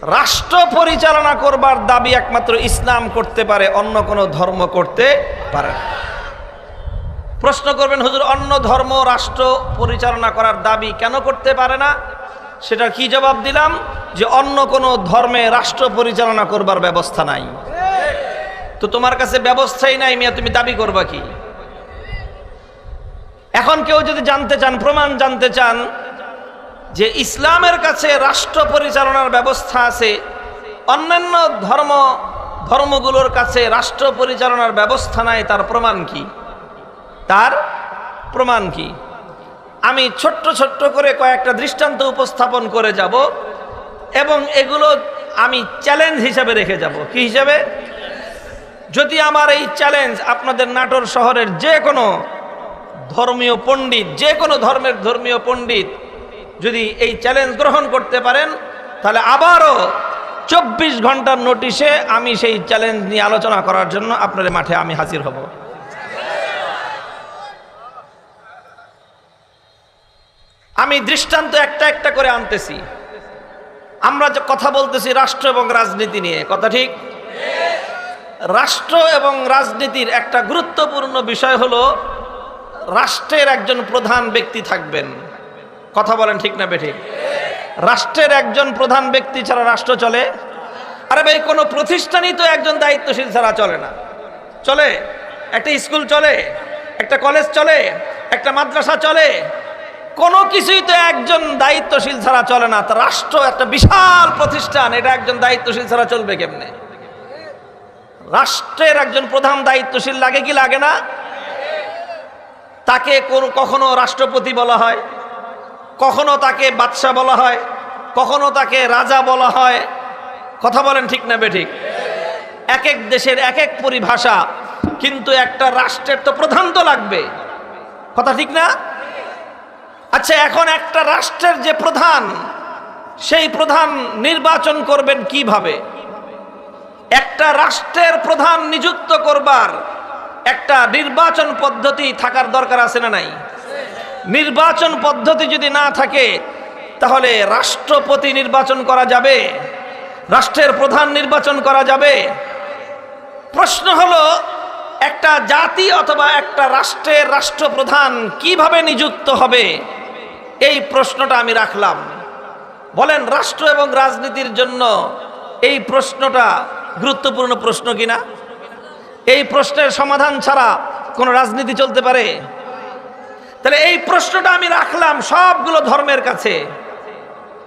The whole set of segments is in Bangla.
রাষ্ট্র পরিচালনা করবার দাবি একমাত্র ইসলাম করতে পারে, অন্য কোনো ধর্ম করতে পারে না। প্রশ্ন করবেন, হুজুর অন্য ধর্ম রাষ্ট্র পরিচালনা করার দাবি কেন করতে পারে না? সেটা কি জবাব দিলাম? যে অন্য কোনো ধর্মে রাষ্ট্র পরিচালনা করবার ব্যবস্থা নাই। তো তোমার কাছে ব্যবস্থাই নাই মিয়া, তুমি দাবি করবা কি? এখন কেউ যদি জানতে চান, প্রমাণ জানতে চান যে ইসলামের কাছে রাষ্ট্র পরিচালনার ব্যবস্থা আছে, অন্যান্য ধর্মগুলোর কাছে রাষ্ট্র পরিচালনার ব্যবস্থা নাই, তার প্রমাণ কি? তার প্রমাণ কি? আমি ছোট্ট ছোট্ট করে কয়েকটা দৃষ্টান্ত উপস্থাপন করে যাব এবং এগুলো আমি চ্যালেঞ্জ হিসাবে রেখে যাব। কি হিসাবে? যদি আমার এই চ্যালেঞ্জ আপনাদের নাটোর শহরের যে কোনো ধর্মীয় পণ্ডিত, যে কোনো ধর্মের ধর্মীয় পণ্ডিত যদি এই চ্যালেঞ্জ গ্রহণ করতে পারেন, তাহলে আবারও 24 ঘন্টার নোটিশে আমি সেই চ্যালেঞ্জ নিয়ে আলোচনা করার জন্য আপনাদের মাঠে আমি হাজির হব। আমি দৃষ্টান্ত একটা একটা করে আনতেছি। আমরা যে কথা বলতেছি রাষ্ট্র এবং রাজনীতি নিয়ে, কথা ঠিক? রাষ্ট্র এবং রাজনীতির একটা গুরুত্বপূর্ণ বিষয় হলো রাষ্ট্রের একজন প্রধান ব্যক্তি থাকবেন। কথা বলেন ঠিক না বেঠিক? রাষ্ট্রের একজন প্রধান ব্যক্তি ছাড়া রাষ্ট্র চলে? আরে ভাই, কোনো প্রতিষ্ঠানই তো একজন দায়িত্বশীল ছাড়া চলে না। চলে? একটা স্কুল চলে, একটা কলেজ চলে, একটা মাদ্রাসা চলে, কোনো কিছুই তো একজন দায়িত্বশীল ছাড়া চলে না। তা রাষ্ট্র একটা বিশাল প্রতিষ্ঠান, এটা একজন দায়িত্বশীল ছাড়া চলবে কেমনে? রাষ্ট্রের একজন প্রধান দায়িত্বশীল লাগে কি লাগে না? তাকে কখনো রাষ্ট্রপতি বলা হয়, কখনো তাকে বাদশা বলা হয়, কখনো তাকে রাজা বলা হয়। কথা বলেন ঠিক না বেঠিক? এক এক দেশের এক এক পরিভাষা, কিন্তু একটা রাষ্ট্রের তো প্রধান তো লাগবে। কথা ঠিক না? আচ্ছা, এখন একটা রাষ্ট্রের যে প্রধান, সেই প্রধান নির্বাচন করবেন কিভাবে? একটা রাষ্ট্রের প্রধান নিযুক্ত করবার একটা নির্বাচন পদ্ধতি থাকার দরকার আছে না নাই? নির্বাচন পদ্ধতি যদি না থাকে তাহলে রাষ্ট্রপতি নির্বাচন করা যাবে? রাষ্ট্রের প্রধান নির্বাচন করা যাবে? প্রশ্ন হলো, একটা জাতি অথবা একটা রাষ্ট্রের রাষ্ট্রপ্রধান কিভাবে নিযুক্ত হবে? এই প্রশ্নটা আমি রাখলাম। বলেন, রাষ্ট্র এবং রাজনীতির জন্য এই প্রশ্নটা গুরুত্বপূর্ণ প্রশ্ন কিনা? এই প্রশ্নের সমাধান ছাড়া কোনো রাজনীতি চলতে পারে? তাহলে এই প্রশ্নটা আমি রাখলাম সবগুলো ধর্মের কাছে,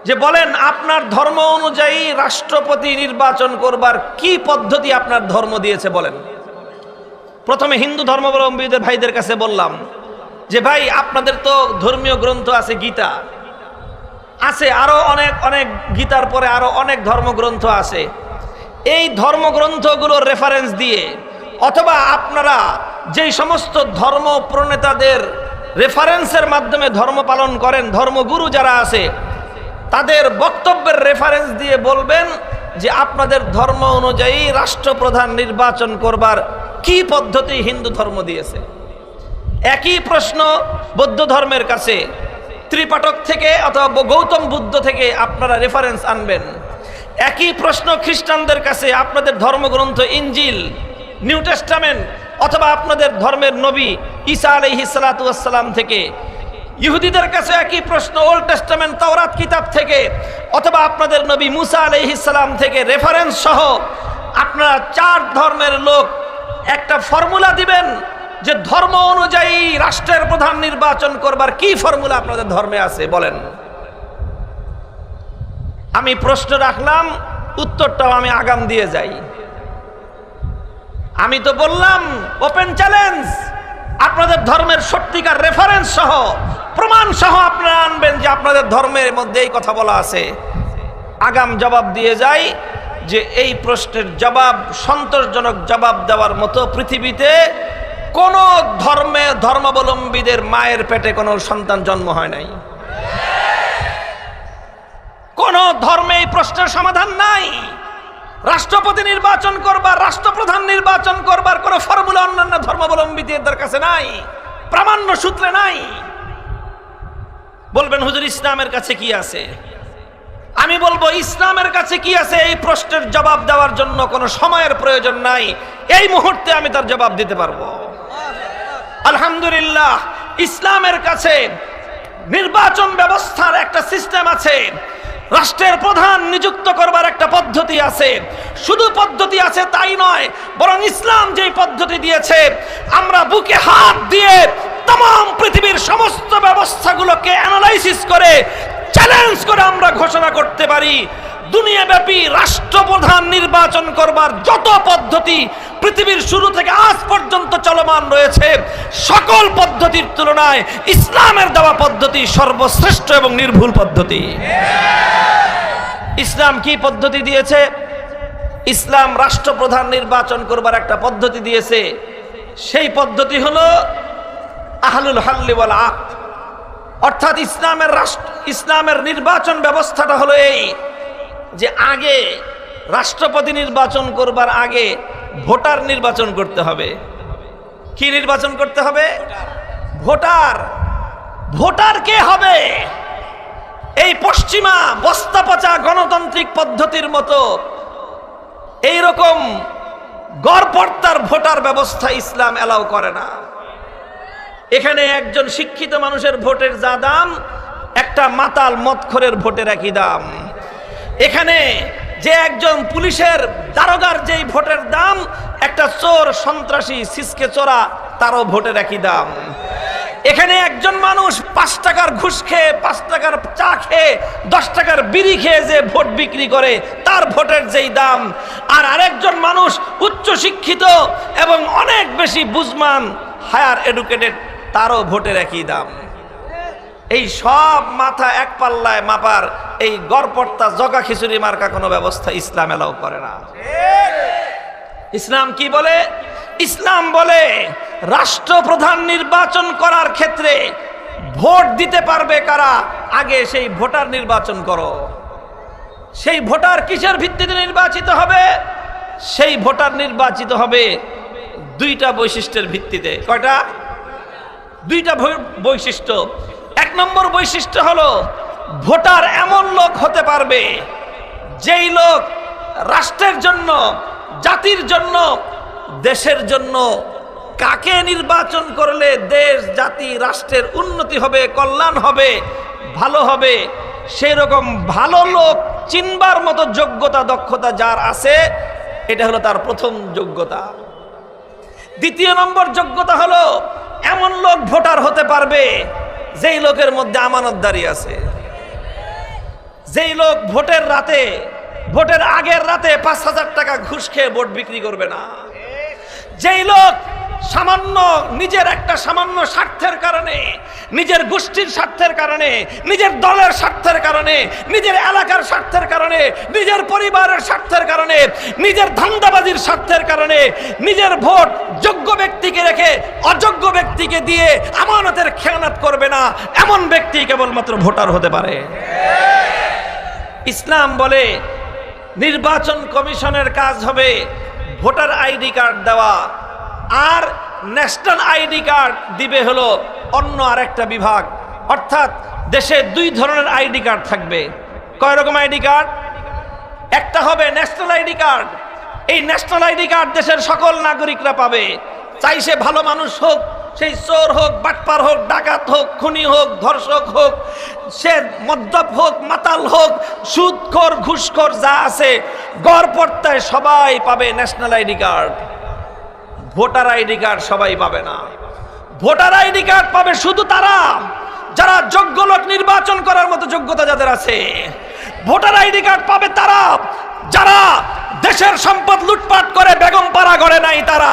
যে বলেন আপনার ধর্ম অনুযায়ী রাষ্ট্রপতি নির্বাচন করবার কি পদ্ধতি আপনার ধর্ম দিয়েছে বলেন। প্রথমে হিন্দু ধর্মাবলম্বীদের ভাইদের কাছে বললাম যে ভাই, আপনাদের তো ধর্মীয় গ্রন্থ আছে, গীতা আছে, আরো অনেক অনেক, গীতার পরে আরো অনেক ধর্মগ্রন্থ আছে। এই ধর্মগ্রন্থগুলোর রেফারেন্স দিয়ে অথবা আপনারা যেই সমস্ত ধর্ম প্রণেতাদের রেফারেন্সের মাধ্যমে ধর্ম পালন করেন, ধর্মগুরু যারা আছে, তাদের বক্তব্যের রেফারেন্স দিয়ে বলবেন যে আপনাদের ধর্ম অনুযায়ী রাষ্ট্রপ্রধান নির্বাচন করবার কি পদ্ধতি হিন্দু ধর্ম দিয়েছে। একই প্রশ্ন বৌদ্ধ ধর্মের কাছে, ত্রিপাঠক থেকে অথবা গৌতম বুদ্ধ থেকে আপনারা রেফারেন্স আনবেন। একই প্রশ্ন খ্রিস্টানদের কাছে, আপনাদের ধর্মগ্রন্থ ইনজিল, নিউ টেস্টামেন্ট অথবা আপনাদের ধর্মের নবী ঈসা আলাইহিস সালাতু ওয়াস সালাম থেকে। ইহুদিদের কাছে একই প্রশ্ন, ওল্ড টেস্টামেন্ট তাওরাত কিতাব থেকে অথবা আপনাদের নবী মুসা আলাইহিস সালাম থেকে। রেফারেন্স সহ আপনারা চার ধর্মের লোক একটা ফর্মুলা দিবেন যে ধর্ম অনুযায়ী রাষ্ট্রের প্রধান নির্বাচন করবার কি ফর্মুলা আপনাদের ধর্মে আছে বলেন। আমি প্রশ্ন রাখলাম, উত্তরটাও আমি আগাম দিয়ে যাই। আমি তো বললাম ওপেন চ্যালেঞ্জ, আপনাদের ধর্মের সত্যিকার রেফারেন্স সহ, প্রমাণ সহ আপনারা আনবেন যে আপনাদের ধর্মের মধ্যে এই কথা বলা আছে। আগাম জবাব দিয়ে যাই যে এই প্রশ্নের জবাব, সন্তোষজনক জবাব দেওয়ার মতো পৃথিবীতে কোন ধর্মাবলম্বীদের মায়ের পেটে কোনো সন্তান জন্ম হয় নাই। কোন ধর্মে এই প্রশ্নের সমাধান নাই। রাষ্ট্রপতি নির্বাচন করবার, রাষ্ট্রপ্রধান নির্বাচন করবার কোন ফর্মুলা অন্যান্য ধর্মাবলম্বীদের কাছে নাই, প্রামাণ্য সূত্রে নাই। বলবেন হুজুর ইসলামের কাছে কি আছে? আমি বলবো ইসলামের কাছে কি আছে এই প্রশ্নের জবাব দেওয়ার জন্য কোনো সময়ের প্রয়োজন নাই, এই মুহূর্তে আমি তার জবাব দিতে পারবো। আলহামদুলিল্লাহ, ইসলামের কাছে নির্বাচন ব্যবস্থার একটা সিস্টেম আছে, রাষ্ট্রের প্রধান নিযুক্ত করবার একটা পদ্ধতি আছে। শুধু পদ্ধতি আছে তাই নয়, বরং ইসলাম যেই পদ্ধতি দিয়েছে, আমরা বুকে হাত দিয়ে तमाम পৃথিবীর সমস্ত ব্যবস্থাগুলোকে অ্যানালাইসিস করে চ্যালেঞ্জ করে আমরা ঘোষণা করতে পারি, দুনিয়াব্যাপী রাষ্ট্রপ্রধান নির্বাচন করবার যত পদ্ধতি পৃথিবীর শুরু থেকে আজ পর্যন্ত চলমান রয়েছে, সকল পদ্ধতির তুলনায় ইসলামের দেওয়া পদ্ধতি সর্বশ্রেষ্ঠ এবং নির্ভুল পদ্ধতি। ইসলাম কি পদ্ধতি দিয়েছে? ইসলাম রাষ্ট্রপ্রধান নির্বাচন করবার একটা পদ্ধতি দিয়েছে। সেই পদ্ধতি হলো আহলুল হাল্লি ওয়াল আকদ, অর্থাৎ ইসলামের নির্বাচন ব্যবস্থাটা হলো এই যে আগে রাষ্ট্রপতি নির্বাচন করবার আগে ভোটার নির্বাচন করতে হবে। কি নির্বাচন করতে হবে? ভোটার। ভোটার কে হবে? এই পশ্চিমা বস্তা পচা গণতান্ত্রিক পদ্ধতির মতো এইরকম গড়পড়তার ভোটার ব্যবস্থা ইসলাম এলাও করে না। এখানে একজন শিক্ষিত মানুষের ভোটের যা দাম, একটা মাতাল মদখোরের ভোটের একই দাম। এখানে যে একজন পুলিশের দারোগার যেই ভোটের দাম, একটা চোর সন্ত্রাসী সিসকে চোরা তারও ভোটের একই দাম। এখানে একজন মানুষ 5 টাকার ঘুষ খেয়ে, 5 টাকার চা খেয়ে, 10 টাকার বিড়ি খেয়ে যে ভোট বিক্রি করে তার ভোটের যেই দাম, আর আরেকজন মানুষ উচ্চ শিক্ষিত এবং অনেক বেশি বুঝমান হায়ার এডুকেটেড তারও ভোটের একই দাম। এই সব মাথা এক পাল্লায় মাপার এই গড়পড়তা জগা খিচুড়ি মার্কা কোনো ব্যবস্থা ইসলাম এলাও করে না। ইসলাম কি বলে? ইসলাম বলে রাষ্ট্রপ্রধান নির্বাচন করার ক্ষেত্রে ভোট দিতে পারবে কারা, আগে সেই ভোটার নির্বাচন করো। সেই ভোটার কিসের ভিত্তিতে নির্বাচিত হবে? সেই ভোটার নির্বাচিত হবে 2টা বৈশিষ্ট্যের ভিত্তিতে। কয়টা? 2টা বৈশিষ্ট্য। 1 নম্বর বৈশিষ্ট্য হলো ভোটার এমন লোক হতে পারবে যেই লোক রাষ্ট্রের জন্য, জাতির জন্য, দেশের জন্য কাকে নির্বাচন করলে দেশ, জাতি, রাষ্ট্রের উন্নতি হবে, কল্যাণ হবে, ভালো হবে, সেই রকম ভালো লোক চিনবার মতো যোগ্যতা দক্ষতা যার আছে, এটা হলো তার প্রথম যোগ্যতা। 2য় নম্বর যোগ্যতা হলো এমন লোক ভোটার হতে পারবে যেই লোকের মধ্যে আমানতদারি আছে, যেই লোক ভোটের রাতে, ভোটের আগের রাতে 5,000 টাকা ঘুষ খেয়ে ভোট বিক্রি করবে না, যেই লোক সামান্য নিজের একটা সামান্য স্বার্থের কারণে, নিজের গোষ্ঠীর স্বার্থের কারণে, নিজের দলের স্বার্থের কারণে, নিজের এলাকার স্বার্থের কারণে, নিজের পরিবারের স্বার্থের কারণে, নিজের ধান্দাবাজির স্বার্থের কারণে নিজের ভোট যোগ্য ব্যক্তিকে রেখে অযোগ্য ব্যক্তিকে দিয়ে আমানতের খেয়ানত করবে না, এমন ব্যক্তি কেবলমাত্র ভোটার হতে পারে। ইসলাম বলে নির্বাচন কমিশনের কাজ হবে ভোটার আইডি কার্ড দেওয়া, আর ন্যাশনাল আইডি কার্ড দিবে হলো অন্য আরেকটা বিভাগ। অর্থাৎ দেশে 2 ধরনের আইডি কার্ড থাকবে। কয় রকম আইডি কার্ড? একটা হবে ন্যাশনাল আইডি কার্ড। এই ন্যাশনাল আইডি কার্ড দেশের সকল নাগরিকরা পাবে, চাই সে ভালো মানুষ হোক, সেই চোর হোক, বাটপার হোক, ডাকাত হোক, খুনি হোক, ধর্ষক হোক, সে মদ্যপ হোক, মাতাল হোক, সুদখোর, ঘুষখোর যা আছে গড়পড়তায় সবাই পাবে national ID card. Voter ID card সবাই পাবে না। ভোটার আইডি কার্ড পাবে শুধু তারা যারা যোগ্য লোক নির্বাচন করার মতো যোগ্যতা যাদের আছে। ভোটার আইডি কার্ড পাবে তারা যারা দেশের সম্পদ লুটপাট করে বেগম পাড়া গড়ে নাই তারা।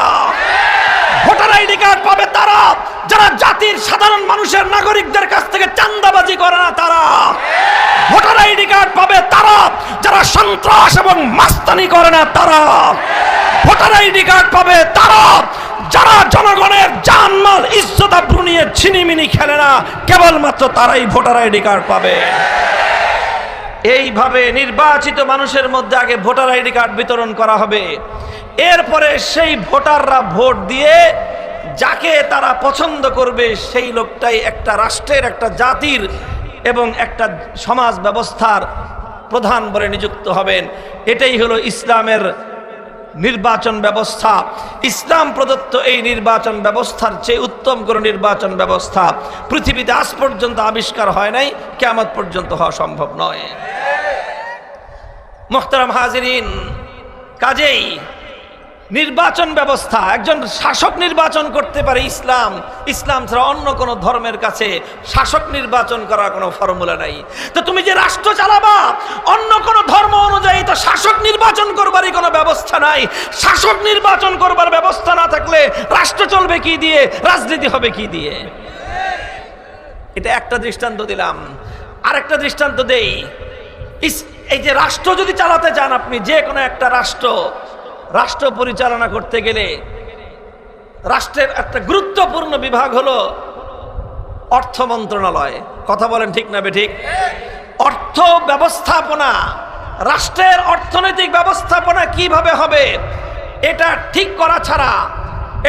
ভোটার আইডি কার্ড পাবে তারা যারা জাতির সাধারণ মানুষের নাগরিকদের কাছ থেকে চাঁদাবাজি করে না তারা। ভোটার আইডি কার্ড পাবে তারা যারা সন্ত্রাস এবং মাস্তানি করে না তারা। ভোটার আইডি কার্ড পাবে তারা যারা জনগণের জানমাল ইজ্জত আবরু নিয়ে ছিনিমিনি খেলে না, কেবলমাত্র তারাই ভোটার আইডি কার্ড পাবে। এইভাবে নির্বাচিত মানুষের মধ্যে আগে ভোটার আইডি কার্ড বিতরণ করা হবে। এরপরে সেই ভোটাররা ভোট দিয়ে যাকে তারা পছন্দ করবে সেই লোকটাই একটা রাষ্ট্রের, একটা জাতির এবং একটা সমাজ ব্যবস্থার প্রধান বলে নিযুক্ত হবেন। এটাই হলো ইসলামের নির্বাচন ব্যবস্থা। ইসলাম প্রদত্ত এই নির্বাচন ব্যবস্থার চেয়ে উত্তম কোনো নির্বাচন ব্যবস্থা পৃথিবীতে আজ পর্যন্ত আবিষ্কার হয় নাই, কিয়ামত পর্যন্ত হওয়া সম্ভব নয়। মুহতারাম হাজিরিন, কাজেই নির্বাচন ব্যবস্থা একজন শাসক নির্বাচন করতে পারে ইসলাম। ইসলাম ছাড়া অন্য কোনো ধর্মের কাছে শাসক নির্বাচন করার কোনো ফর্মুলা নাই। তো তুমি যে রাষ্ট্র চালাবা, অন্য কোনো ধর্ম অনুযায়ী তো শাসক নির্বাচন করবারই কোনো ব্যবস্থা নাই। শাসক নির্বাচন করবার ব্যবস্থা না থাকলে রাষ্ট্র চলবে কি দিয়ে, রাজনীতি হবে কি দিয়ে? এটা একটা দৃষ্টান্ত দিলাম। আরেকটা দৃষ্টান্ত দেই। এই যে রাষ্ট্র যদি চালাতে চান আপনি, যে কোনো একটা রাষ্ট্র পরিচালনা করতে গেলে রাষ্ট্রের একটা গুরুত্বপূর্ণ বিভাগ হলো অর্থ মন্ত্রণালয়। কথা বলেন ঠিক না বেঠিক? অর্থ ব্যবস্থাপনা, রাষ্ট্রের অর্থনৈতিক ব্যবস্থাপনা কিভাবে হবে এটা ঠিক করা ছাড়া,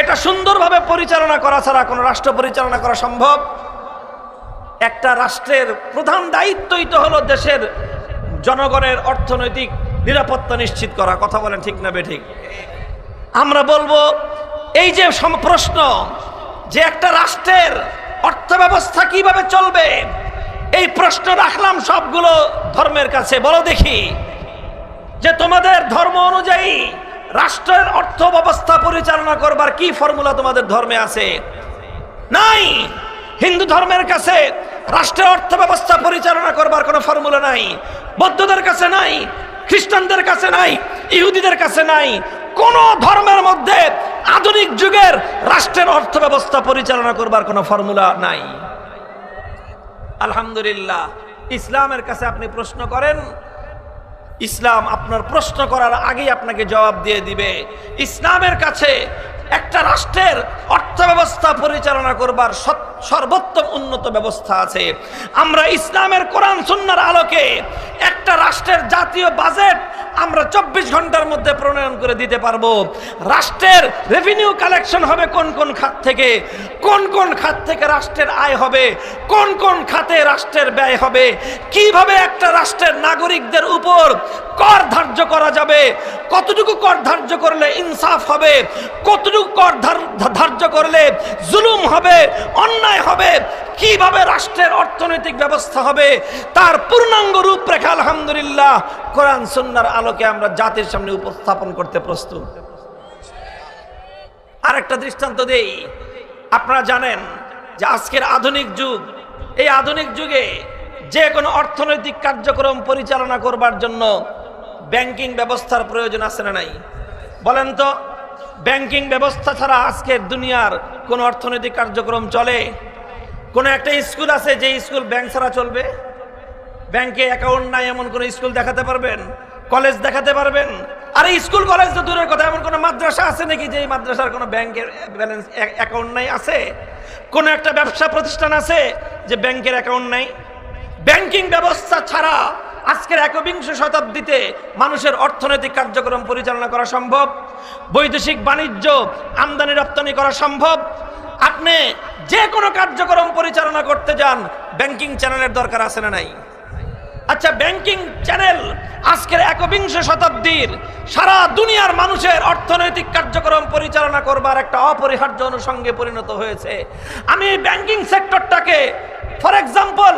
এটা সুন্দরভাবে পরিচালনা করা ছাড়া কোনো রাষ্ট্র পরিচালনা করা সম্ভব? একটা রাষ্ট্রের প্রধান দায়িত্বই তো হলো দেশের জনগণের অর্থনৈতিক নিরাপত্তা নিশ্চিত করা। কথা বলেন ঠিক না বেঠিক? আমরা বলবো এই যে প্রশ্ন যে একটা রাষ্ট্রের অর্থ ব্যবস্থা কিভাবে চলবে, এই প্রশ্ন রাখলাম সবগুলো ধর্মের কাছে। বলো দেখি যে তোমাদের ধর্ম অনুযায়ী রাষ্ট্রের অর্থ ব্যবস্থা পরিচালনা করবার কি ফর্মুলা তোমাদের ধর্মে আছে? নাই। হিন্দু ধর্মের কাছে রাষ্ট্রের অর্থ ব্যবস্থা পরিচালনা করবার কোনো ফর্মুলা নাই, বৌদ্ধদের কাছে নাই, খ্রিস্টানদের কাছে নাই, ইহুদিদের কাছে নাই। কোন ধর্মের মধ্যে আধুনিক যুগের রাষ্ট্রের অর্থ ব্যবস্থা পরিচালনা করবার কোনো ফর্মুলা নাই। আলহামদুলিল্লাহ, ইসলামের কাছে আপনি প্রশ্ন করেন, ইসলাম আপনার প্রশ্ন করার আগেই আপনাকে জবাব দিয়ে দিবে। ইসলামের কাছে একটা রাষ্ট্রের অর্থ ব্যবস্থা পরিচালনা করবার সর্বোত্তম উন্নত ব্যবস্থা আছে। আমরা ইসলামের কোরআন সুন্নাহর আলোকে একটা রাষ্ট্রের জাতীয় বাজেট আমরা 24 ঘন্টার মধ্যে প্রণয়ন করে দিতে পারবো। রাষ্ট্রের রেভিনিউ কালেকশন হবে কোন কোন খাত থেকে, কোন কোন খাত থেকে রাষ্ট্রের আয় হবে, কোন কোন খাতে রাষ্ট্রের ব্যয় হবে, কিভাবে একটা রাষ্ট্রের নাগরিকদের উপর কর ধার্য করা যাবে, কতটুকু কর ধার্য করলে ইনসাফ হবে, কতটুকু কর ধার্য করলে জুলুম হবে, অন্যায় হবে, কিভাবে রাষ্ট্রের অর্থনৈতিক ব্যবস্থা হবে, তার পূর্ণাঙ্গ রূপরেখা আলহামদুলিল্লাহ কোরআন সুন্নাহর আলোকে আমরা জাতির সামনে উপস্থাপন করতে প্রস্তুত। আরেকটা দৃষ্টান্ত দেই। আপনারা জানেন যে আজকের আধুনিক যুগ, এই আধুনিক যুগে যে কোনো অর্থনৈতিক কার্যক্রম পরিচালনা করবার জন্য ব্যাংকিং ব্যবস্থার প্রয়োজন আছে না নাই? বলেন তো, ব্যাংকিং ব্যবস্থা ছাড়া আজকের দুনিয়ার কোন অর্থনৈতিক কার্যক্রম চলে? কোন একটা স্কুল আছে যে স্কুল ব্যাংক ছাড়া চলবে? ব্যাংকে অ্যাকাউন্ট নাই এমন কোন স্কুল দেখাতে পারবেন? কলেজ দেখাতে পারবেন? আরে স্কুল কলেজ তো দূরের কথা, এমন কোন মাদ্রাসা আছে নাকি যে মাদ্রাসার কোনো ব্যাংকের ব্যালেন্স অ্যাকাউন্ট নাই? আছে? কোন একটা ব্যবসা প্রতিষ্ঠান আছে যে ব্যাংকের অ্যাকাউন্ট নাই? ব্যাংকিং ব্যবস্থা ছাড়া আজকের 21শ শতাব্দীতে মানুষের অর্থনৈতিক কার্যক্রম পরিচালনা করা সম্ভব? বৈদেশিক বাণিজ্য আমদানি রপ্তানি করা সম্ভব? আপনি যে কোনো কার্যক্রম পরিচালনা করতে যান ব্যাংকিং চ্যানেলের দরকার আছে না নাই? আচ্ছা, ব্যাংকিং চ্যানেল আজকের 21শ শতাব্দীর সারা দুনিয়ার মানুষের অর্থনৈতিক কার্যক্রম পরিচালনা করবার একটা অপরিহার্য অনুষঙ্গে পরিণত হয়েছে। আমি ব্যাংকিং সেক্টরটাকে ফর এক্সাম্পল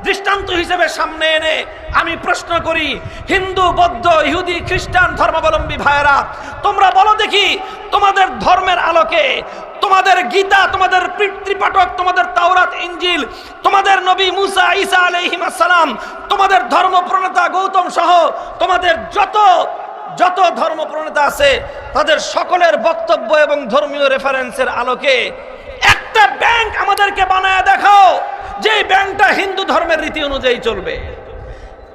দৃষ্টান্ত হিসেবে সামনে এনে আমি প্রশ্ন করি, হিন্দু, বৌদ্ধ, ইহুদি, খ্রিস্টান ধর্মাবলম্বী ভাইয়েরা, তোমরা বলো দেখি তোমাদের ধর্মের আলোকে, তোমাদের গীতা, তোমাদের ত্রিপাঠক, তোমাদের তাওরাত, ইনজিল, তোমাদের নবী মুসা, ঈসা আলাইহিস সালাম, তোমাদের ধর্ম প্রণেতা গৌতম সহ তোমাদের যত ধর্ম প্রণেতা আছে তাদের সকলের বক্তব্য এবং ধর্মীয় রেফারেন্সের আলোকে একটা ব্যাংক আমাদেরকে বানায় দেখাও যে ব্যাংকটা হিন্দু ধর্মের রীতি অনুযায়ী চলবে।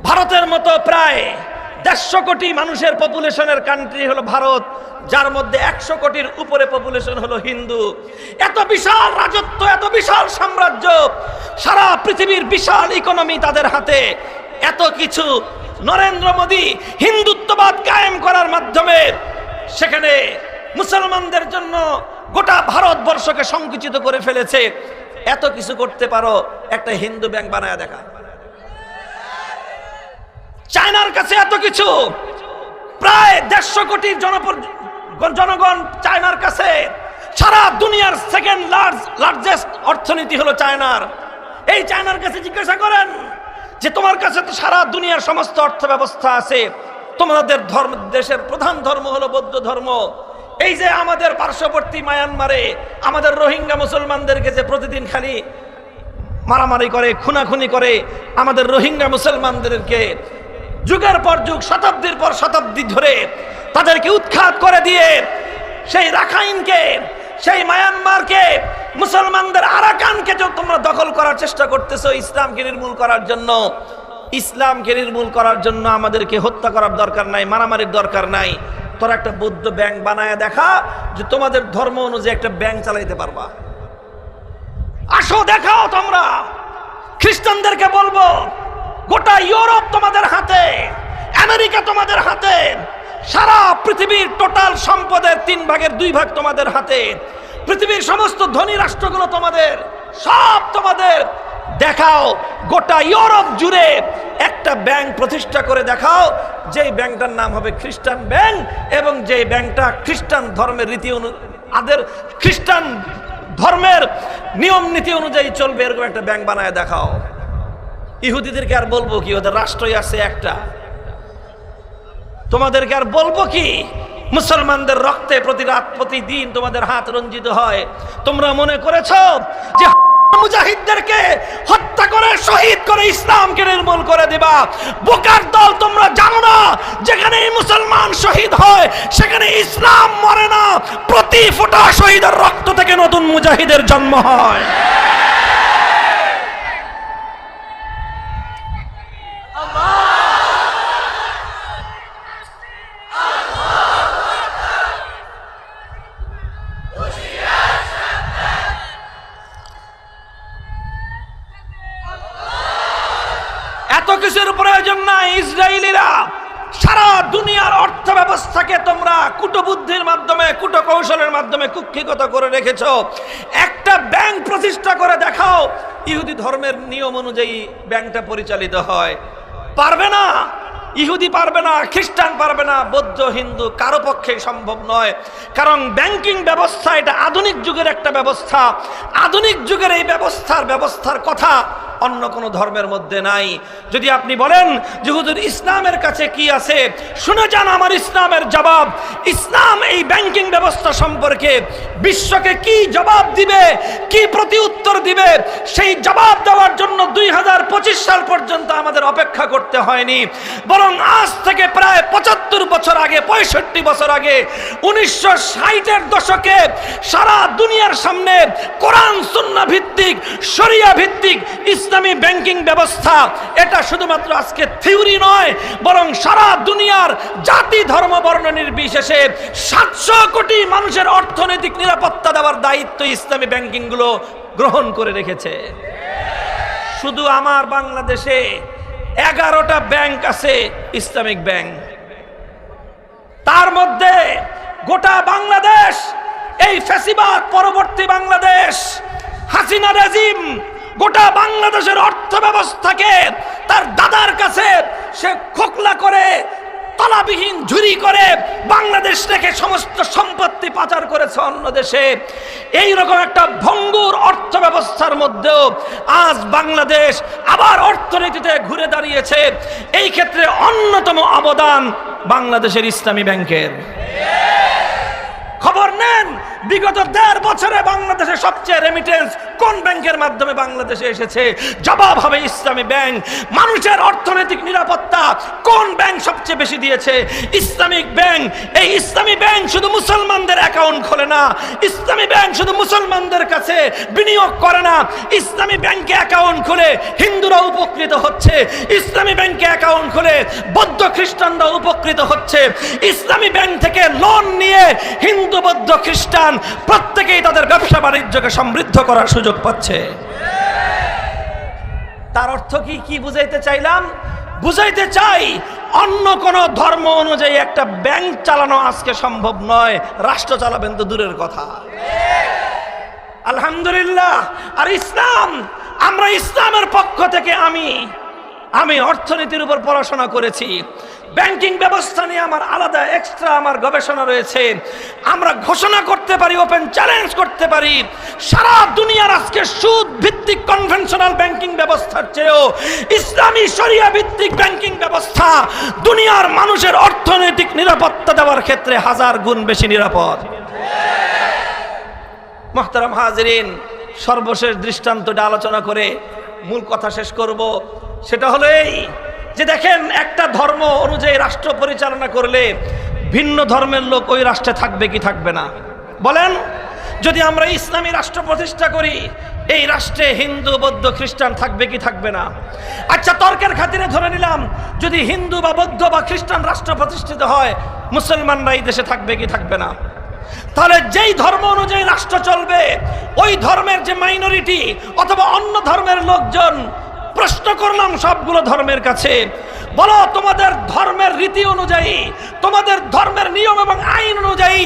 ভারতের মতো প্রায় 150 কোটি মানুষের পপুলেশনের কান্ট্রি হলো ভারত, যার মধ্যে 100 কোটির উপরে পপুলেশন হলো হিন্দু। এত বিশাল রাজত্ব, এত বিশাল সাম্রাজ্য, সারা পৃথিবীর বিশাল ইকোনমি তাদের হাতে, এত কিছু। নরেন্দ্র মোদী হিন্দুত্ববাদ কায়েম করার মাধ্যমে সেখানে মুসলমানদের জন্য গোটা ভারতবর্ষকে সংকুচিত করে ফেলেছে। এত কিছু করতে পারো, একটা হিন্দু ব্যাংক বানায় দেখা। চায়নার কাছে এত কিছু, প্রায় 150 কোটি জনগণ চায়নার কাছে। সারা দুনিয়ার সেকেন্ড লার্জেস্ট অর্থনীতি হলো চায়নার। এই চায়নার কাছে জিজ্ঞাসা করেন যে তোমার কাছে তো সারা দুনিয়ার সমস্ত অর্থ ব্যবস্থা আছে, তোমাদের দেশের প্রধান ধর্ম হলো বৌদ্ধ ধর্ম। এই যে আমাদের পার্শ্ববর্তী মায়ানমারে আমাদের রোহিঙ্গা মুসলমানদেরকে যে প্রতিদিন খালি মারামারি করে, খুনাখুনি করে, আমাদের রোহিঙ্গা মুসলমানদেরকে যুগের পর যুগ, শতাব্দীর পর শতাব্দী ধরে তাদেরকে উৎখাত করে দিয়ে সেই রাখাইনকে, সেই মায়ানমারকে, মুসলমানদের আরাকানকে যে তোমরা দখল করার চেষ্টা করতেছো ইসলামকে নির্মূল করার জন্য। ইসলামকে নির্মূল করার জন্য আমাদেরকে হত্যা করার দরকার নাই, মারামারির দরকার নাই। তোরা একটা বৌদ্ধ ব্যাংক বানায় দেখা যে তোমাদের ধর্ম অনুযায়ী একটা ব্যাংক চালাইতে পারবা। আসো দেখাও তোমরা। খ্রিস্টানদেরকে বলবো গোটা ইউরোপ তোমাদের হাতে, আমেরিকা তোমাদের হাতে, সারা পৃথিবীর টোটাল সম্পদের 3 ভাগের 2 ভাগ তোমাদের হাতে, পৃথিবীর সমস্ত ধনী রাষ্ট্রগুলো তোমাদের, সব তোমাদের। দেখাও গোটা ইউরোপ জুড়ে একটা ব্যাংক প্রতিষ্ঠা করে দেখাও, যেই ব্যাংকটার নাম হবে খ্রিস্টান ব্যাংক, এবং যেই ব্যাংকটা খ্রিস্টান ধর্মের রীতি খ্রিস্টান ধর্মের নিয়ম নীতি অনুযায়ী চলবে। এরকম একটা ব্যাংক বানায় দেখাও। ইহুদিদেরকে আর বলবো কি, ওদের রাষ্ট্রই আছে একটা। তোমাদেরকে আর বলবো কি, মুসলমানদের রক্তে প্রতি রাত প্রতিদিন তোমাদের হাত রঞ্জিত হয়। তোমরা মনে করেছো যে মুজাহিদদেরকে হত্যা করে শহীদ করে ইসলামকে নির্মূল করে দিবা। বোকার দল, তোমরা জানো না যেখানে মুসলমান শহীদ হয় সেখানে ইসলাম মরে না। প্রতি ফোঁটা শহীদের রক্ত থেকে নতুন মুজাহিদের জন্ম হয়। কিছুর প্রয়োজন নাই। ইসরায়েলিরা সারা দুনিয়ার অর্থ ব্যবস্থাকে তোমরা কূটবুদ্ধির মাধ্যমে, কূটকৌশলের মাধ্যমে কুক্ষিগত করে রেখেছো। একটা ব্যাংক প্রতিষ্ঠা করে দেখাও ইহুদি ধর্মের নিয়ম অনুযায়ী ব্যাংকটা পরিচালিত হয়। পারবে না, ইহুদি পারবে না, খ্রিস্টান পারবে না, বৌদ্ধ হিন্দু কারো পক্ষে সম্ভব নয়। কারণ ব্যাংকিং ব্যবস্থা এটা আধুনিক যুগের একটা ব্যবস্থা। আধুনিক যুগের এই ব্যবস্থার কথা অন্য কোনো ধর্মের মধ্যে নাই। যদি আপনি বলেন যে হুজুর ইসলামের কাছে কি আছে, শুনে যান আমার ইসলামের জবাব। ইসলাম এই ব্যাংকিং ব্যবস্থা সম্পর্কে বিশ্বকে কি জবাব দিবে, কি প্রতি উত্তর দিবে, সেই জবাব দেওয়ার জন্য 2025 সাল পর্যন্ত আমাদের অপেক্ষা করতে হয়নি, বরং আজ থেকে প্রায় 75 বছর আগে, 65 বছর আগে 1960-এর দশকে সারা দুনিয়ার সামনে কোরআন সুন্নাহ ভিত্তিক, শরিয়া ভিত্তিক ইসলামী ব্যাংকিং ব্যবস্থা, এটা শুধুমাত্র আজকে থিওরি নয়, বরং সারা দুনিয়ার জাতি ধর্ম বর্ণ নির্বিশেষে 700 কোটি মানুষের অর্থনৈতিক নিরাপত্তা দেওয়ার দায়িত্ব ইসলামী ব্যাংকিংগুলো গ্রহণ করে রেখেছে। শুধু আমার বাংলাদেশে 11টা ব্যাংক আছে ইসলামিক ব্যাংক। তার মধ্যে গোটা বাংলাদেশ, এই ফ্যাসিবাদ পরবর্তী বাংলাদেশ, হাসিনা রেজিম গোটা বাংলাদেশের অর্থ ব্যবস্থাকে তার দাদার কাছে সে খোকলা করে, তলাবিহীন ঝুরি করে বাংলাদেশ থেকে সমস্ত সম্পত্তি পাচার করেছে অন্য দেশে। এইরকম একটা ভঙ্গুর অর্থ ব্যবস্থার মধ্যেও আজ বাংলাদেশ আবার অর্থনীতিতে ঘুরে দাঁড়িয়েছে। এই ক্ষেত্রে অন্যতম অবদান বাংলাদেশের ইসলামী ব্যাংকের। খবর নেন বিগত 1.5 বছরে বাংলাদেশে সবচেয়ে রেমিটেন্স কোন ব্যাংকের মাধ্যমে বাংলাদেশে এসেছে? জবাব হবে ইসলামী ব্যাংক। মানুষের অর্থনৈতিক নিরাপত্তা কোন ব্যাংক সবচেয়ে বেশি দিয়েছে? Islamic bank. এই ইসলামী ব্যাংক শুধু মুসলমানদের অ্যাকাউন্ট খোলে না, ইসলামী ব্যাংক শুধু মুসলমানদের কাছে বিনিয়োগ করে না, ইসলামী ব্যাংকে অ্যাকাউন্ট খুলে হিন্দুরা উপকৃত হচ্ছে, ইসলামী ব্যাংকে অ্যাকাউন্ট খুলে বৌদ্ধ খ্রিস্টানরা উপকৃত হচ্ছে, ইসলামী ব্যাংক থেকে লোন নিয়ে হিন্দু বৌদ্ধ খ্রিস্টান প্রত্যেকেই তাদের ব্যবসা বাণিজ্যকে সমৃদ্ধ করার সুযোগ পাচ্ছে। তার অর্থ কি? কি বুঝাইতে চাইলাম? বুঝাইতে চাই অন্য কোন ধর্ম অনুযায়ী একটা ব্যাংক চালানো আজকে সম্ভব নয়, রাষ্ট্র চালাবেন তো দূরের কথা। আলহামদুলিল্লাহ। আর ইসলাম, আমরা ইসলামের পক্ষ থেকে আমি আমি অর্থনীতির উপর পড়াশোনা করেছি, ব্যাংকিং ব্যবস্থা নিয়ে আমার আলাদা এক্সট্রা আমার গবেষণা রয়েছে। আমরা ঘোষণা করতে পারি, ওপেন চ্যালেঞ্জ করতে পারি, সারা দুনিয়ার আজকে সুদ ভিত্তিক কনভেনশনাল ব্যাংকিং ব্যবস্থার চেয়েও ইসলামী শরিয়া ভিত্তিক ব্যাংকিং ব্যবস্থা দুনিয়ার মানুষের অর্থনৈতিক নিরাপত্তা দেওয়ার ক্ষেত্রে 1000 গুণ বেশি নিরাপদ। মুহতারাম হাজিরিন, সর্বশেষ দৃষ্টান্তটা আলোচনা করে মূল কথা শেষ করব। সেটা হলো এই যে দেখেন, একটা ধর্ম অনুযায়ী রাষ্ট্র পরিচালনা করলে ভিন্ন ধর্মের লোক ওই রাষ্ট্রে থাকবে কি থাকবে না? বলেন, যদি আমরা ইসলামী রাষ্ট্র প্রতিষ্ঠা করি, এই রাষ্ট্রে হিন্দু, বৌদ্ধ, খ্রিস্টান থাকবে কি থাকবে না? আচ্ছা, তর্কের খাতিরে ধরে নিলাম, যদি হিন্দু বা বৌদ্ধ বা খ্রিস্টান রাষ্ট্র প্রতিষ্ঠিত হয়, মুসলমানরা এই দেশে থাকবে কি থাকবে না? তাহলে যেই ধর্ম অনুযায়ী রাষ্ট্র চলবে, ওই ধর্মের যে মাইনরিটি অথবা অন্য ধর্মের লোকজন, প্রশ্ন করলাম সবগুলো ধর্মের কাছে, বলো তোমাদের ধর্মের রীতি অনুযায়ী, তোমাদের ধর্মের নিয়ম এবং আইন অনুযায়ী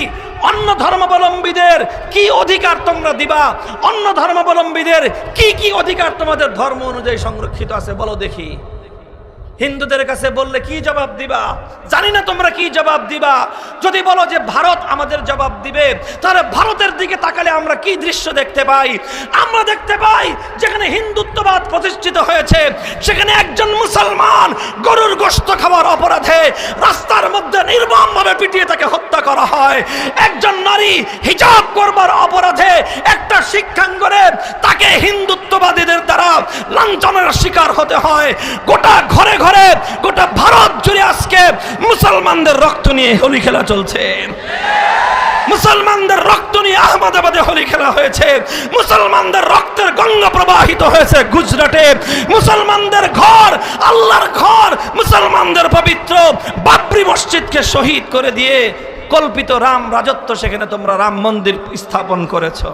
অন্য ধর্মাবলম্বীদের কি অধিকার তোমরা দিবা? অন্য ধর্মাবলম্বীদের কি কি অধিকার তোমাদের ধর্ম অনুযায়ী সংরক্ষিত আছে বলো দেখি। হিন্দুদের কাছে বললে কি জবাব দিবা? জানি না তোমরা কি জবাব দিবা। যদি বলো যে ভারত আমাদের জবাব দিবে, তাহলে ভারতের দিকে তাকালে আমরা কি দৃশ্য দেখতে পাই? আমরা দেখতে পাই যেখানে হিন্দুত্ববাদ প্রতিষ্ঠিত হয়েছে, সেখানে একজন মুসলমান গরুর গোশত খাওয়ার অপরাধে রাস্তার মধ্যে নির্মমভাবে পিটিয়ে তাকে হত্যা করা হয়। একজন নারী হিজাব করবার অপরাধে একটা শিক্ষাঙ্গনে তাকে হিন্দুত্ববাদীদের দ্বারা লাঞ্ছনের শিকার হতে হয়। গোটা ঘরে ঘরে, গোটা ভারত জুড়ে আজকে মুসলমানদের রক্ত নিয়ে হোলি খেলা চলছে। মুসলমানদের রক্ত নিয়ে আহমেদাবাদে হোলি খেলা হয়েছে। মুসলমানদের রক্তের গঙ্গা প্রবাহিত হয়েছে গুজরাটে। মুসলমানদের ঘর, আল্লাহর ঘর, মুসলমানদের পবিত্র বাবরি মসজিদকে শহীদ করে দিয়ে কল্পিত রাম রাজত্ব, সেখানে তোমরা রাম মন্দির স্থাপন করেছো।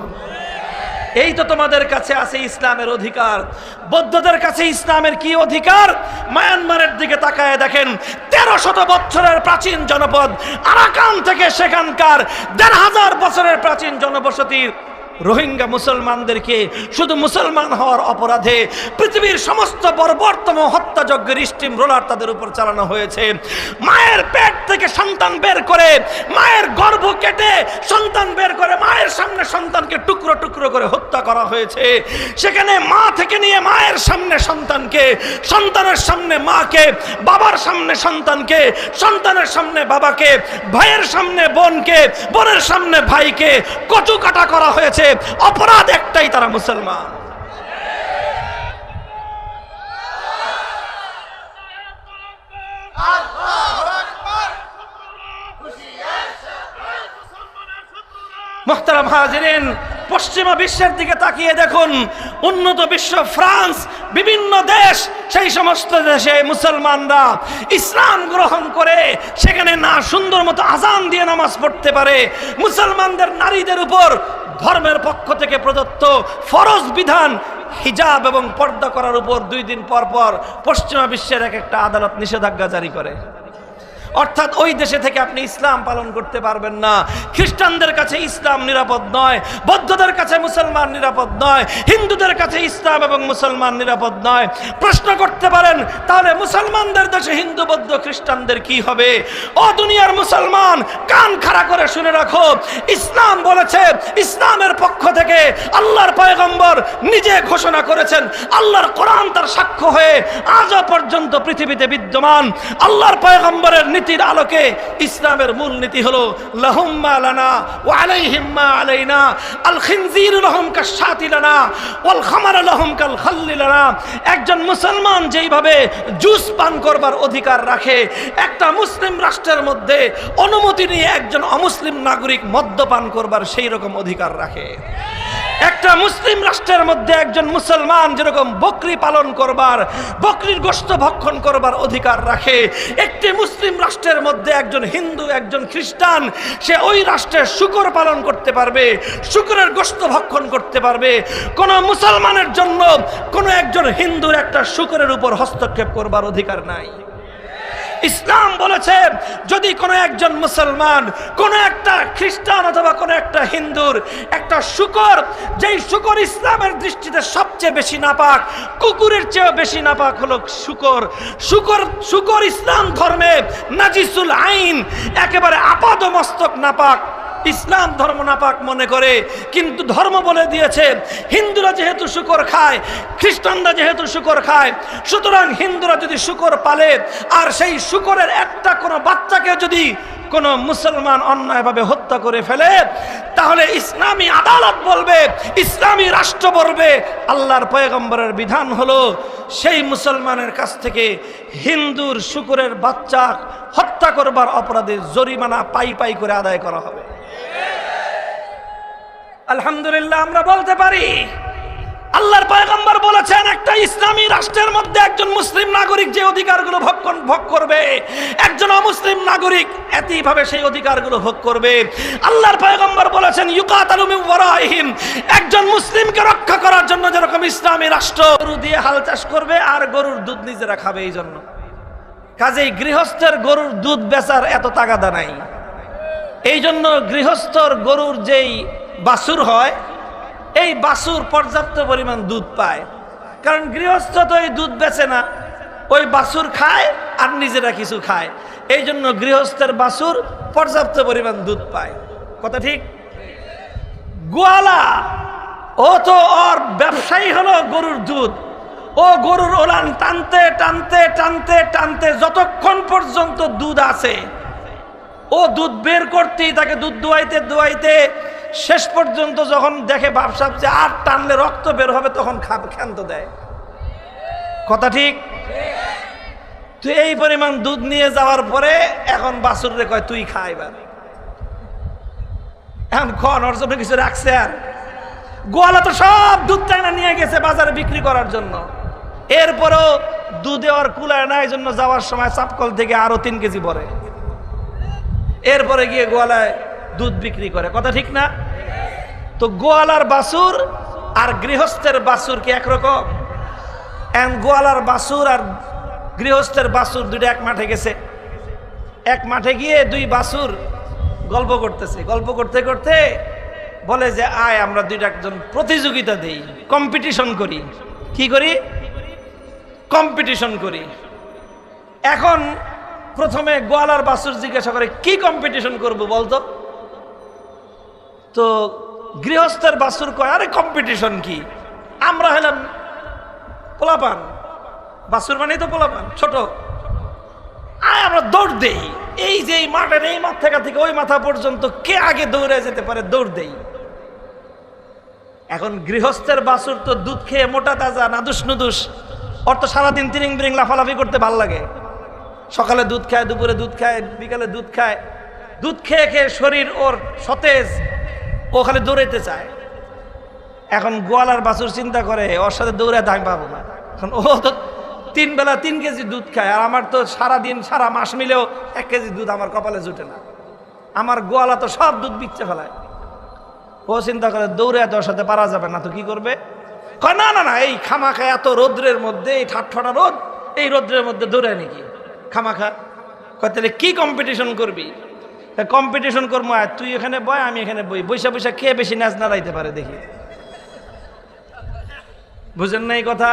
এই তো তোমাদের কাছে আছে ইসলামের অধিকার। বৌদ্ধদের কাছে ইসলামের কি অধিকার? মায়ানমারের দিকে তাকায় দেখেন, 1300 বছরের প্রাচীন জনপদ আরাকান থেকে সেখানকার 1500 বছরের প্রাচীন জনবসতির রোহিঙ্গা মুসলমানদেরকে শুধু মুসলমান হওয়ার অপরাধে পৃথিবীর সমস্ত বর্বরতম হত্যাযজ্ঞের স্টিম রোলার তাদের উপর চালানো হয়েছে। মায়ের পেট থেকে সন্তান বের করে, মায়ের গর্ভ কেটে সন্তান বের করে মায়ের সামনে সন্তানকে টুকরো টুকরো করে হত্যা করা হয়েছে। সেখানে মা থেকে নিয়ে মায়ের সামনে সন্তানকে, সন্তানের সামনে মাকে, বাবার সামনে সন্তানকে, সন্তানের সামনে বাবাকে, ভাইয়ের সামনে বোনকে, বোনের সামনে ভাইকে কচু কাটা করা হয়েছে। অপরাধ একটাই, তারা মুসলমান। মুহতারাম হাজিরিন, পশ্চিমা বিশ্বের দিকে তাকিয়ে দেখুন, উন্নত বিশ্ব ফ্রান্স, বিভিন্ন দেশ, সেই সমস্ত দেশে মুসলমানরা ইসলাম গ্রহণ করে সেখানে না সুন্দর মতো আজান দিয়ে নামাজ পড়তে পারে। মুসলমানদের নারীদের উপর ধর্মের পক্ষ থেকে প্রদত্ত ফরজ বিধান হিজাব এবং পর্দা করার উপর 2 দিন পর পর পশ্চিমা বিশ্বের এক একটা আদালত নিষেধাজ্ঞা জারি করে। অর্থাৎ ওই দেশে থেকে আপনি ইসলাম পালন করতে পারবেন না। খ্রিস্টানদের কাছে ইসলাম নিরাপদ নয়, বৌদ্ধদের কাছে মুসলমান নিরাপদ নয়, হিন্দুদের কাছে ইসলাম এবং মুসলমান নিরাপদ নয়। প্রশ্ন করতে পারেন, তাহলে মুসলমানদের দেশে হিন্দু, বৌদ্ধ, খ্রিস্টানদের কি হবে? ও দুনিয়ার মুসলমান, কান খাড়া করে শুনে রাখো, ইসলাম বলেছে, ইসলামের পক্ষ থেকে আল্লাহর পয়গম্বর নিজে ঘোষণা করেছেন, আল্লাহর কোরআন তার সাক্ষ্য হয়ে আজও পর্যন্ত পৃথিবীতে বিদ্যমান। আল্লাহর পয়গম্বরের নীতির আলোকে ইসলামের মূল নীতি হলো লাহুম মা লানা ওয়া আলাইহিম মা আলাইনা, আল খিনজির লাহুম কাশাতি লানা ওয়াল খামার লাহুম কাল খাল্লি লানা। একজন মুসলমান যেইভাবে জুস পান করবার অধিকার রাখে, একটা মুসলিম রাষ্ট্রের মধ্যে অনুমতি নিয়ে একজন অমুসলিম নাগরিক মদ্যপান করবার সেই রকম অধিকার রাখে। একটা মুসলিম রাষ্ট্রের মধ্যে একজন মুসলমান যেরকম বকরি পালন করবার, বকরির গোশত ভক্ষণ করবার অধিকার রাখে, একটি মুসলিম রাষ্ট্রের মধ্যে একজন হিন্দু, একজন খ্রিস্টান, সে ওই রাষ্ট্রের শুকর পালন করতে পারবে, শুকরের গোশত ভক্ষণ করতে পারবে। কোন মুসলমানের জন্য কোন একজন হিন্দুর একটা শুকরের উপর হস্তক্ষেপ করবার অধিকার নাই। ইসলাম বলেছে যদি কোনো একজন মুসলমান, কোনো একটা খ্রিস্টান অথবা কোনো একটা হিন্দুর একটা শূকর, যেই শূকর ইসলামের দৃষ্টিতে সবচেয়ে বেশি নাপাক, কুকুরের চেয়েও বেশি নাপাক হলো শূকর। শূকর ইসলাম ধর্মে নাজিসুল আইন, একেবারে আপাদমস্তক নাপাক। ইসলাম ধর্ম নাপাক মনে করে, কিন্তু ধর্ম বলে দিয়েছে হিন্দুরা যেহেতু শূকর খায়, খ্রিস্টানরা যেহেতু শূকর খায়, সুতরাং হিন্দুরা যদি শূকর পালে আর সেই শূকরের একটা কোনো বাচ্চাকে যদি কোনো মুসলমান অন্যায়ভাবে হত্যা করে ফেলে, তাহলে ইসলামী আদালত বলবে, ইসলামী রাষ্ট্র বলবে, আল্লাহর পয়গম্বরের বিধান হলো সেই মুসলমানের কাছ থেকে হিন্দুর শূকরের বাচ্চা হত্যা করবার অপরাধে জরিমানা পাই করে আদায় করা হবে। আলহামদুলিল্লাহ আমরা বলতে পারি আল্লাহর পয়গম্বর বলেছেন একটা ইসলামী রাষ্ট্রের মধ্যে একজন মুসলিম নাগরিক যে অধিকারগুলো ভোগ করবে, একজন অমুসলিম নাগরিক একইভাবে সেই অধিকারগুলো ভোগ করবে। আল্লাহর পয়গম্বর বলেছেন ইউকাতালু মিন ওয়ারাইহিম, একজন মুসলিমকে রক্ষা করার জন্য যেরকম ইসলামী রাষ্ট্র গরু দিয়ে হাল চাষ করবে আর গরুর দুধ নিজেরা খাবে, এই জন্য কাজেই গৃহস্থের গরুর দুধ বেচার এত তাগাদা নাই। এই জন্য গৃহস্থর গরুর যেই বাছুর হয়, এই বাছুর পর্যাপ্ত পরিমাণ দুধ পায়, কারণ গৃহস্থ তো এই দুধ বেচে না, ওই বাছুর খায় আর নিজেরা কিছু খায়। এই জন্য গৃহস্থের বাছুর পর্যাপ্ত পরিমাণ দুধ পায়। কথা ঠিক? গোয়ালা ও তো ওর ব্যবসায়ী হলো গরুর দুধ। ও গরুর ওলান টানতে টানতে টানতে টানতে যতক্ষণ পর্যন্ত দুধ আছে, ও দুধ বের করতেই তাকে দুধ দোয়াইতে দোয়াইতে শেষ পর্যন্ত যখন দেখে বাপসাপ যে আর টানলে রক্ত বের হবে, তখন ক্ষান্ত দেয়। কথা ঠিক? তো এই পরিমাণ দুধ নিয়ে যাওয়ার পরে এখন বাছুরে কয় তুই খা এবার। এখন খন ওর জন্য কিছু রাখছে? আর গোয়ালা তো সব দুধ টাইনা নিয়ে গেছে বাজারে বিক্রি করার জন্য, এরপরেও দুধে ওর কুলায় না, এই জন্য যাওয়ার সময় চাপকল থেকে আরো 3 কেজি ভরে, এরপরে গিয়ে গোয়ালায় দুধ বিক্রি করে। কথা ঠিক না? তো গোয়ালার বাছুর আর গৃহস্থের বাছুর কি একরকম? গোয়ালার বাছুর আর গৃহস্থের বাছুর দুইটা এক মাঠে গেছে। এক মাঠে গিয়ে দুই বাছুর গল্প করতেছে, গল্প করতে করতে বলে যে আয় আমরা দুইটা একজন প্রতিযোগিতা দেই, কম্পিটিশন করি। কি করি? কম্পিটিশন করি। এখন প্রথমে গোয়ালার বাছুর জিজ্ঞাসা করে কি কম্পিটিশন করব বলতো? তো গৃহস্থের বাছুর কয় আরে কম্পিটিশন কি, আমরা হলাম পোলাপান, বাছুর মানেই তো পোলাপান, ছোট, আয় আমরা দৌড় দেই, এই যে এই মাঠের এই মাথা থেকে ওই মাথা পর্যন্ত কে আগে দৌড়ে যেতে পারে দৌড় দেই। এখন গৃহস্থের বাছুর তো দুধ খেয়ে মোটা তাজা নাদুস নুদুস, ওর তো সারাদিন তিরিং বিরিং লাফালাফি করতে ভাল লাগে। সকালে দুধ খায়, দুপুরে দুধ খায়, বিকালে দুধ খায়, দুধ খেয়ে খেয়ে শরীর ওর সতেজ, ও খালি দৌড়াইতে চায়। এখন গোয়ালার বাছুর চিন্তা করে ওর সাথে দৌড়ে থাক পাবো না, এখন ও তো 3 বেলা 3 কেজি দুধ খায়, আর আমার তো সারাদিন সারা মাস মিলেও 1 কেজি দুধ আমার কপালে জুটে না, আমার গোয়ালা তো সব দুধ বিচ্ছে ফেলায়। ও চিন্তা করে দৌড়ে তোর সাথে পারা যাবে না, তো কি করবে? কয় না না না, এই খামাখা এত রোদ্রের মধ্যে, এই ঠাট্টা রোদ, এই রোদ্রের মধ্যে দৌড়ে নাকি খামাখা? কয় তাহলে কি কম্পিটিশন করবি? কম্পিটিশন করবো, তুই এখানে বয় আমি এখানে বই, বৈশা বৈশা খেয়ে বেশি নাচ নাড়াইতে পারে দেখি। বুঝেন না এই কথা?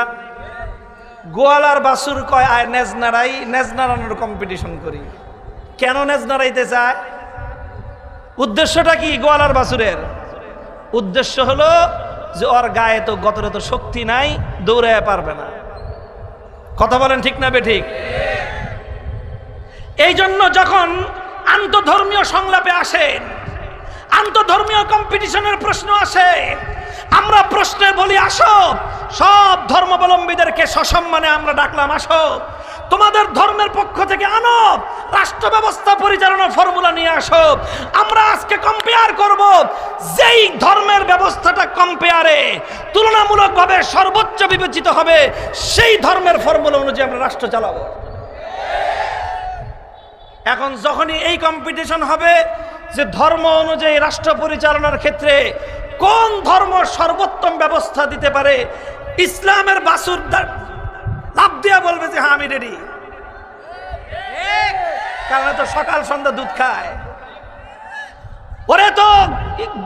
গোয়ালার বাছুর কয় আয় নেজ নাড়াই, নেজ নাড়ানোর কম্পিটিশন করি। কেন নেজ নাড়াইতে চায়? উদ্দেশ্যটা কি গোয়ালার বাছুরের? উদ্দেশ্য হলো যে ওর গায়ে তো গতরে তো শক্তি নাই, দৌড়ায় পারবে না। কথা বলেন ঠিক না বেঠিক? এই জন্য যখন আন্তধর্মীয় সংলাপে আসেন, আন্তধর্মীয় কম্পিটিশনের প্রশ্ন আসে, আমরা প্রশ্নে বলি আসো, সব ধর্মাবলম্বীদেরকে সসম্মানে আমরা ডাকলাম, আসো তোমাদের ধর্মের পক্ষ থেকে আনো রাষ্ট্র ব্যবস্থা পরিচালনা ফর্মুলা নিয়ে আসো। আমরা আজকে কম্পেয়ার করব, যেই ধর্মের ব্যবস্থাটা কম্পেয়ারে তুলনামূলকভাবে সর্বোচ্চ বিবেচিত হবে, সেই ধর্মের ফর্মুলা অনুযায়ী আমরা রাষ্ট্র চালাবো। এখন যখনই এই কম্পিটিশন হবে যে ধর্ম অনুযায়ী রাষ্ট্র পরিচালনার ক্ষেত্রে কোন ধর্ম সর্বোত্তম ব্যবস্থা দিতে পারে, ইসলামের বাছুর লাভ দিয়া বলবে যে হ্যাঁ আমি রেডি। কারণ তো সকাল সন্ধ্যা দুধ খায়। ওরে তো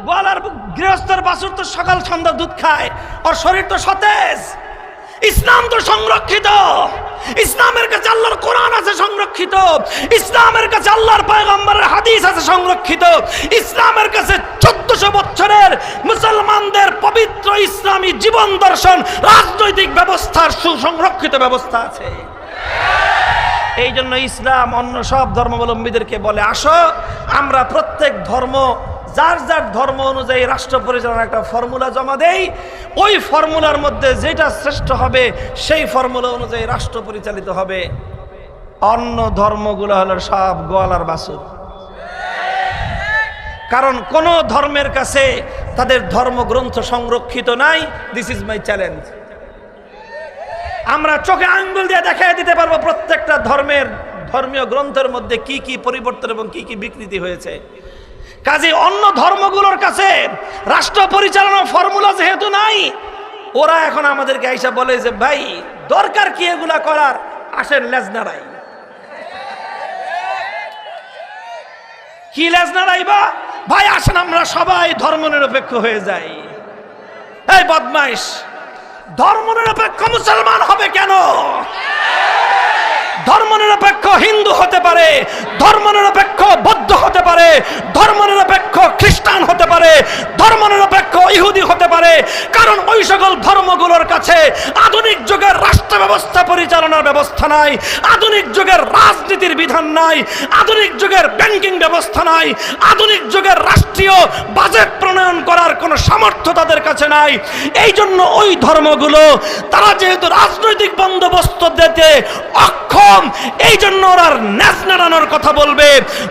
গোয়ালার গৃহস্থের বাছুর তো সকাল সন্ধ্যা দুধ খায়, ওর শরীর তো সতেজ। ইসলাম তো সংরক্ষিত, ইসলামের কাছে আল্লাহর কোরআন আছে সংরক্ষিত, ইসলামের কাছে আল্লাহর পয়গম্বরের হাদিস আছে সংরক্ষিত, ইসলামের কাছে 1400 বছরের মুসলমানদের পবিত্র ইসলামী জীবন দর্শন রাজনৈতিক ব্যবস্থার সুসংরক্ষিত ব্যবস্থা আছে। এই জন্য ইসলাম অন্য সব ধর্মাবলম্বীদেরকে বলে, আসো আমরা প্রত্যেক ধর্ম যার যার ধর্ম অনুযায়ী রাষ্ট্র পরিচালনার একটা ফর্মুলা জমা দেই, ওই ফর্মুলার মধ্যে যেটা শ্রেষ্ঠ হবে সেই ফর্মুলা অনুযায়ী রাষ্ট্র পরিচালিত হবে। অন্য ধর্মগুলো হলো সব গোয়ালার বাছুর, কারণ কোন ধর্মের কাছে তাদের ধর্মগ্রন্থ সংরক্ষিত নাই। This is my challenge. আমরা চোখে আঙ্গুল দিয়ে দেখাই দিতে পারবো প্রত্যেকটা ধর্মের ধর্মীয় গ্রন্থের মধ্যে কি কি পরিবর্তন এবং কি কি বিকৃতি হয়েছে। কাজে অন্য ধর্মগুলোর কাছে রাষ্ট্র পরিচালনার ফর্মুলা যেহেতু নাই, ওরা এখন আমাদেরকে আইসা বলে যে ভাই দরকার কি এগুলা করার, আসেন লেজ নাড়াই। কি লেজ নাড়াইবা ভাই? আসেন আমরা সবাই ধর্মনিরপেক্ষ হয়ে যাই। এই বদমাইশ, ধর্মনিরপেক্ষ মুসলমান হবে কেন? ধর্মনিরপেক্ষ হিন্দু হতে পারে, ধর্মনিরপেক্ষ বৌদ্ধ হতে পারে, ধর্মনিরপেক্ষ খ্রিস্টান হতে পারে, ধর্মনিরপেক্ষ ইহুদি হতে পারে, কারণ ওই সকল ধর্মগুলোর কাছে আধুনিক যুগের রাষ্ট্র ব্যবস্থা পরিচালনার ব্যবস্থা নাই, আধুনিক যুগের রাজনীতির বিধান নাই, আধুনিক যুগের ব্যাংকিং ব্যবস্থা নাই, আধুনিক যুগের রাষ্ট্রীয় বাজেট প্রণয়ন করার কোনো সামর্থ্য তাদের কাছে নাই। এই জন্য ওই ধর্মগুলো তারা যেহেতু রাজনৈতিক বন্দোবস্ত দিতে অক্ষম, এই জন্য ওরা ন্যাস নাড়ানোর কথা বলবে।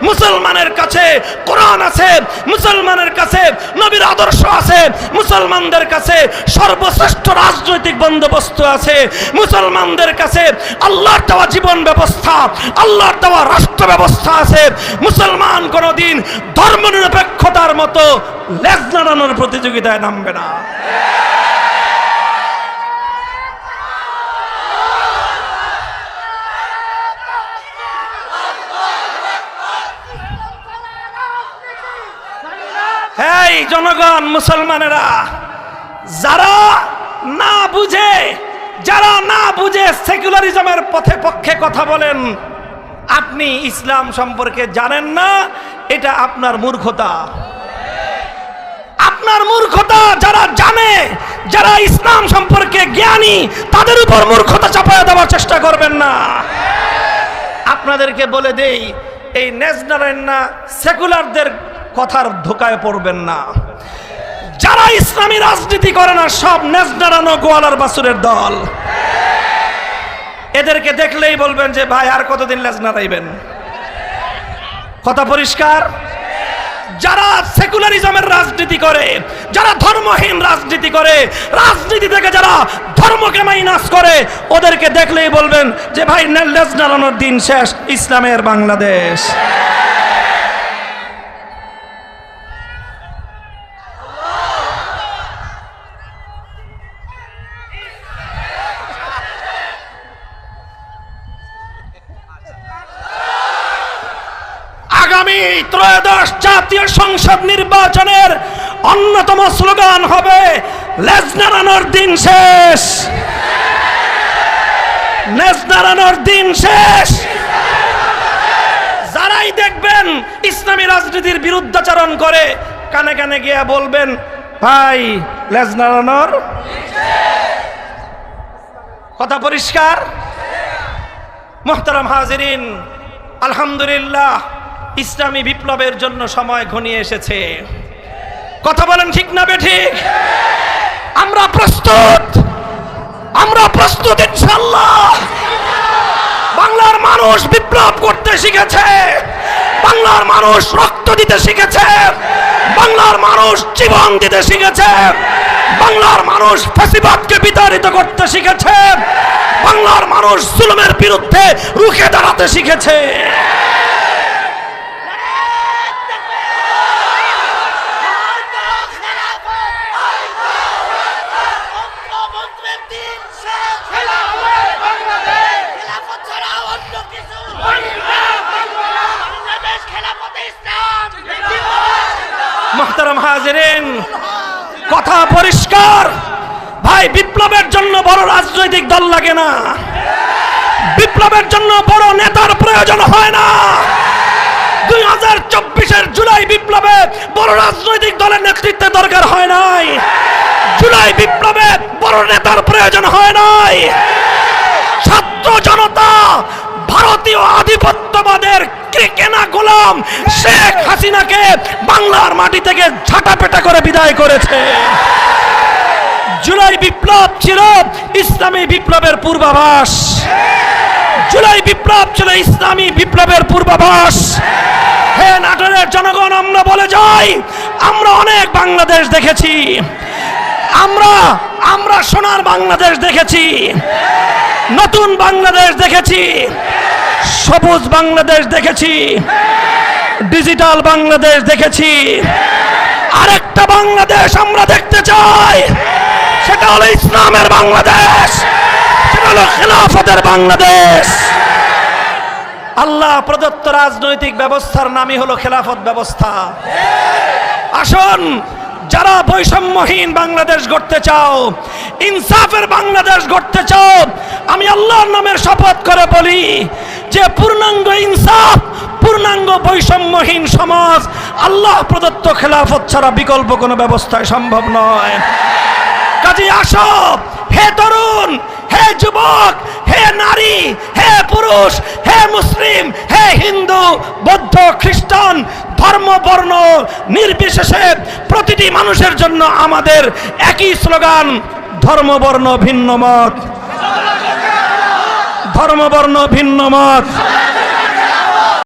মুসলমানের কাছে কোরআন আছে, মুসলমানের কাছে নবীর আদর্শ আছে, মুসলমানদের কাছে সর্বশ্রেষ্ঠ রাজনৈতিক বন্দোবস্ত আছে, মুসলমানদের কাছে আল্লাহর দেওয়া জীবন ব্যবস্থা, আল্লাহর দেওয়া রাষ্ট্র ব্যবস্থা আছে। মুসলমান কোনদিন ধর্মনিরপেক্ষতার মতো লেজ নাড়ানোর প্রতিযোগিতায় নামবে না। এই জনগণ, মুসলমানেরা যারা না বুঝে সেকুলারিজমের পক্ষে কথা বলেন, আপনি ইসলাম সম্পর্কে জানেন না, এটা আপনার মূর্খতা। আপনার মূর্খতা। যারা জানে, যারা ইসলাম সম্পর্কে জ্ঞানী, তাদের উপর মূর্খতা চাপায় দেওয়ার চেষ্টা করবেন না। আপনাদেরকে বলে দেই, এই নেজনারেন্না সেকুলারদের কথার ধোকায় পড়বেন না। যারা ইসলামী রাজনীতি করে না সব নেজনারানো গোয়ালার বাছুরের দল। এদেরকে দেখলেই বলবেন যে ভাই আর কতদিন লেজ নাড়াইবেন? কথা পরিষ্কার। যারা সেকুলারিজমের রাজনীতি করে, যারা ধর্মহীন রাজনীতি করে, রাজনীতি থেকে যারা ধর্মকে মাইনাস করে, ওদেরকে দেখলেই বলবেন যে ভাই লেজ নাড়ানোর দিন শেষ, ইসলামের বাংলাদেশ। আগামী ত্রয়োদশ জাতীয় সংসদ নির্বাচনের অন্যতম স্লোগান হবে লেজ নাড়ানোর দিন শেষ, লেজ নাড়ানোর দিন শেষ। যারাই দেখবেন ইসলামী রাজনীতির বিরুদ্ধাচরণ করে, কানে কানে গিয়ে বলবেন ভাই লেজ নাড়ানোর। কথা পরিষ্কার। মুহতারাম হাজিরিন, আলহামদুলিল্লাহ ইসলামী বিপ্লবের জন্য সময় ঘনিয়ে এসেছে। কথা বলেন ঠিক না বেঠিক? আমরা প্রস্তুত, আমরা প্রস্তুত ইনশাআল্লাহ। বাংলার মানুষ বিপ্লব করতে শিখেছে, বাংলার মানুষ রক্ত দিতে শিখেছে, বাংলার মানুষ জীবন দিতে শিখেছে, বাংলার মানুষ ফ্যাসিবাদকে বিতাড়িত করতে শিখেছে, বাংলার মানুষ জুলুমের বিরুদ্ধে রুখে দাঁড়াতে শিখেছে। মুহতারাম হাজিরিন, কথা পরিষ্কার ভাই, বিপ্লবের জন্য বড় রাজনৈতিক দল লাগে না, বিপ্লবের জন্য বড় নেতার প্রয়োজন হয় না। 2024-এর জুলাই বিপ্লবে বড় রাজনৈতিক দলের নেতৃত্বের দরকার হয় নাই, জুলাই বিপ্লবে বড় নেতার প্রয়োজন হয় নাই। ছাত্র জনতা ভারতীয় আধিপত্যবাদের কেনা গোলাম শেখ হাসিনাকে বাংলার মাটি থেকে ঝাঁটাপেটা করে বিদায় করেছে। জুলাই বিপ্লব ছিল ইসলামী বিপ্লবের পূর্বাভাস, জুলাই বিপ্লব ছিল ইসলামী বিপ্লবের পূর্বাভাস। হে নাটোরের জনগণ, আমরা বলে যাই, আমরা অনেক বাংলাদেশ দেখেছি, আমরা সোনার বাংলাদেশ দেখেছি, নতুন বাংলাদেশ দেখেছি, সবুজ বাংলাদেশ দেখেছি, ডিজিটাল বাংলাদেশ দেখেছি। আরেকটা বাংলাদেশ আমরা দেখতে চাই, সেটা হলো ইসলামের বাংলাদেশ, সেটা হলো খেলাফতের বাংলাদেশ। আল্লাহ প্রদত্ত রাজনৈতিক ব্যবস্থার নামই হলো খেলাফত ব্যবস্থা। আসুন, যারা বৈষম্যহীন বাংলাদেশ গড়তে চাও, ইনসাফের বাংলাদেশ গড়তে চাও, আমি আল্লাহর নামের শপথ করে বলি যে পূর্ণাঙ্গ ইনসাফ, পূর্ণাঙ্গ বৈষম্যহীন সমাজ আল্লাহ প্রদত্ত খেলাফত ছাড়া বিকল্প কোনো ব্যবস্থায় সম্ভব নয়। কাজে আসো, হে তরুণ, হে যুবক, হে নারী, হে পুরুষ, হে মুসলিম, হে হিন্দু, বৌদ্ধ, খ্রিস্টান, ধর্ম বর্ণ নির্বিশেষে প্রতিটি মানুষের জন্য আমাদের একই স্লোগান, ধর্ম বর্ণ ভিন্ন মত, ধর্ম বর্ণ ভিন্ন মত।